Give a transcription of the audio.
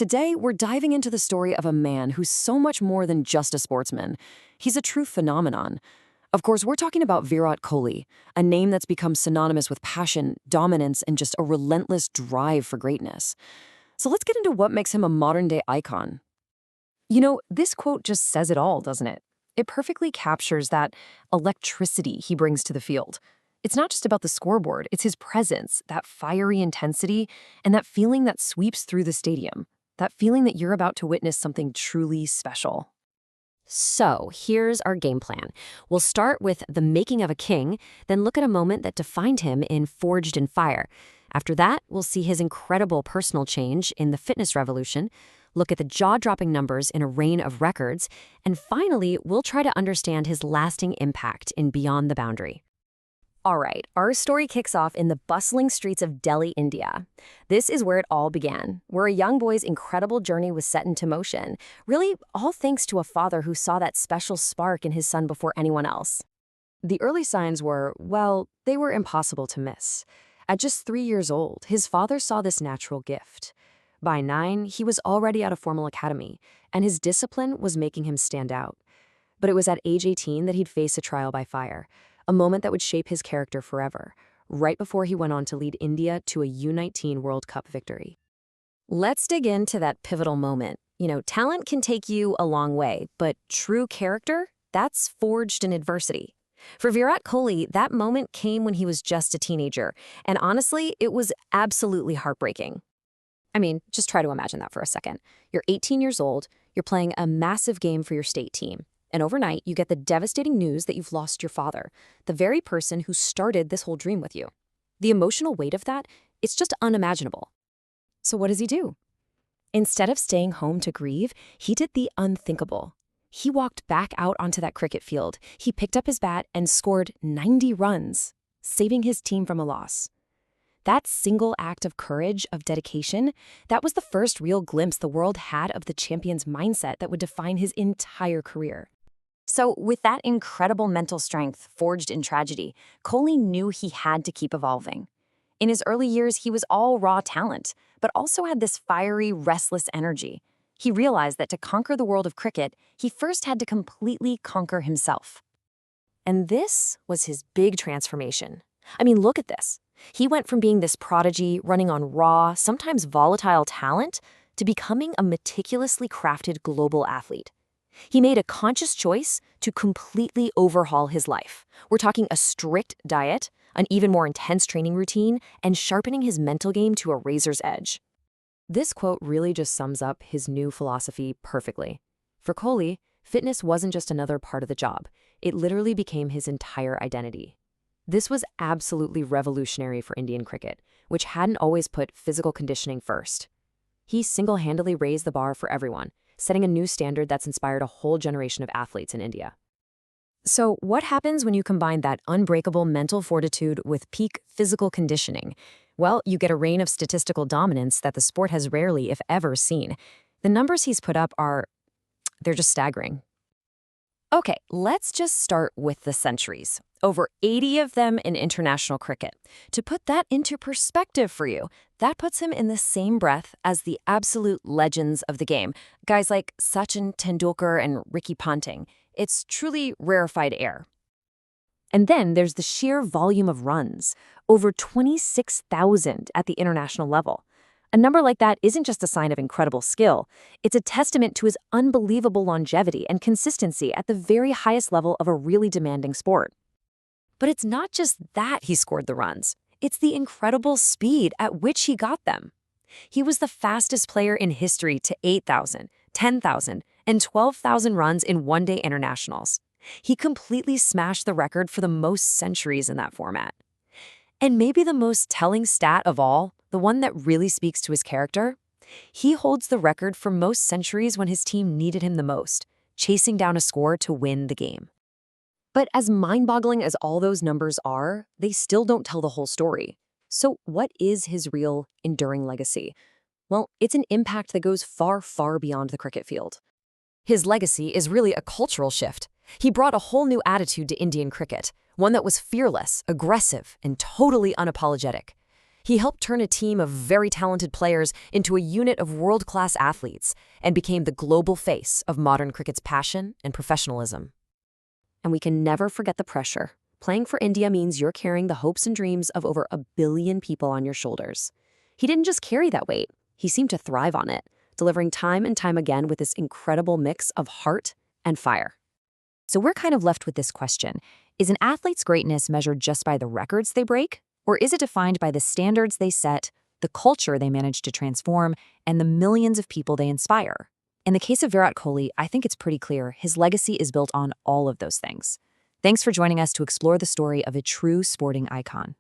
Today, we're diving into the story of a man who's so much more than just a sportsman. He's a true phenomenon. Of course, we're talking about Virat Kohli, a name that's become synonymous with passion, dominance, and just a relentless drive for greatness. So let's get into what makes him a modern-day icon. This quote just says it all, doesn't it? It perfectly captures that electricity he brings to the field. It's not just about the scoreboard, it's his presence, that fiery intensity, and that feeling that sweeps through the stadium. That feeling that you're about to witness something truly special. So here's our game plan. We'll start with the making of a king, then look at a moment that defined him in Forged in Fire. After that, we'll see his incredible personal change in the fitness revolution, look at the jaw-dropping numbers in a reign of records, and finally, we'll try to understand his lasting impact in Beyond the Boundary. All right, our story kicks off in the bustling streets of Delhi, India. This is where it all began, where a young boy's incredible journey was set into motion, really all thanks to a father who saw that special spark in his son before anyone else. The early signs were, well, they were impossible to miss. At just 3 years old, his father saw this natural gift. By 9, he was already at a formal academy, and his discipline was making him stand out. But it was at age 18 that he'd face a trial by fire, a moment that would shape his character forever, right before he went on to lead India to a U19 World Cup victory. Let's dig into that pivotal moment. Talent can take you a long way, but true character, that's forged in adversity. For Virat Kohli, that moment came when he was just a teenager, and honestly, it was absolutely heartbreaking. I mean, just try to imagine that for a second. You're 18 years old, you're playing a massive game for your state team. And overnight, you get the devastating news that you've lost your father, the very person who started this whole dream with you. The emotional weight of that, it's just unimaginable. So what does he do? Instead of staying home to grieve, he did the unthinkable. He walked back out onto that cricket field. He picked up his bat and scored 90 runs, saving his team from a loss. That single act of courage, of dedication, that was the first real glimpse the world had of the champion's mindset that would define his entire career. So with that incredible mental strength forged in tragedy, Kohli knew he had to keep evolving. In his early years, he was all raw talent, but also had this fiery, restless energy. He realized that to conquer the world of cricket, he first had to completely conquer himself. And this was his big transformation. I mean, look at this. He went from being this prodigy, running on raw, sometimes volatile talent, to becoming a meticulously crafted global athlete. He made a conscious choice to completely overhaul his life. We're talking a strict diet, an even more intense training routine, and sharpening his mental game to a razor's edge. This quote really just sums up his new philosophy perfectly. For Kohli, fitness wasn't just another part of the job. It literally became his entire identity. This was absolutely revolutionary for Indian cricket, which hadn't always put physical conditioning first. He single-handedly raised the bar for everyone, setting a new standard that's inspired a whole generation of athletes in India. So what happens when you combine that unbreakable mental fortitude with peak physical conditioning? Well, you get a reign of statistical dominance that the sport has rarely, if ever, seen. The numbers he's put up they're just staggering. Okay, let's just start with the centuries. Over 80 of them in international cricket. To put that into perspective for you, that puts him in the same breath as the absolute legends of the game, guys like Sachin Tendulkar and Ricky Ponting. It's truly rarefied air. And then there's the sheer volume of runs, over 26,000 at the international level. A number like that isn't just a sign of incredible skill, it's a testament to his unbelievable longevity and consistency at the very highest level of a really demanding sport. But it's not just that he scored the runs, it's the incredible speed at which he got them. He was the fastest player in history to 8,000, 10,000, and 12,000 runs in one-day internationals. He completely smashed the record for the most centuries in that format. And maybe the most telling stat of all, the one that really speaks to his character, he holds the record for most centuries when his team needed him the most, chasing down a score to win the game. But as mind-boggling as all those numbers are, they still don't tell the whole story. So what is his real, enduring legacy? Well, it's an impact that goes far, far beyond the cricket field. His legacy is really a cultural shift. He brought a whole new attitude to Indian cricket, one that was fearless, aggressive, and totally unapologetic. He helped turn a team of very talented players into a unit of world-class athletes and became the global face of modern cricket's passion and professionalism. And we can never forget the pressure. Playing for India means you're carrying the hopes and dreams of over 1 billion people on your shoulders. He didn't just carry that weight, he seemed to thrive on it, delivering time and time again with this incredible mix of heart and fire. So we're kind of left with this question. Is an athlete's greatness measured just by the records they break? Or is it defined by the standards they set, the culture they manage to transform, and the millions of people they inspire? In the case of Virat Kohli, I think it's pretty clear his legacy is built on all of those things. Thanks for joining us to explore the story of a true sporting icon.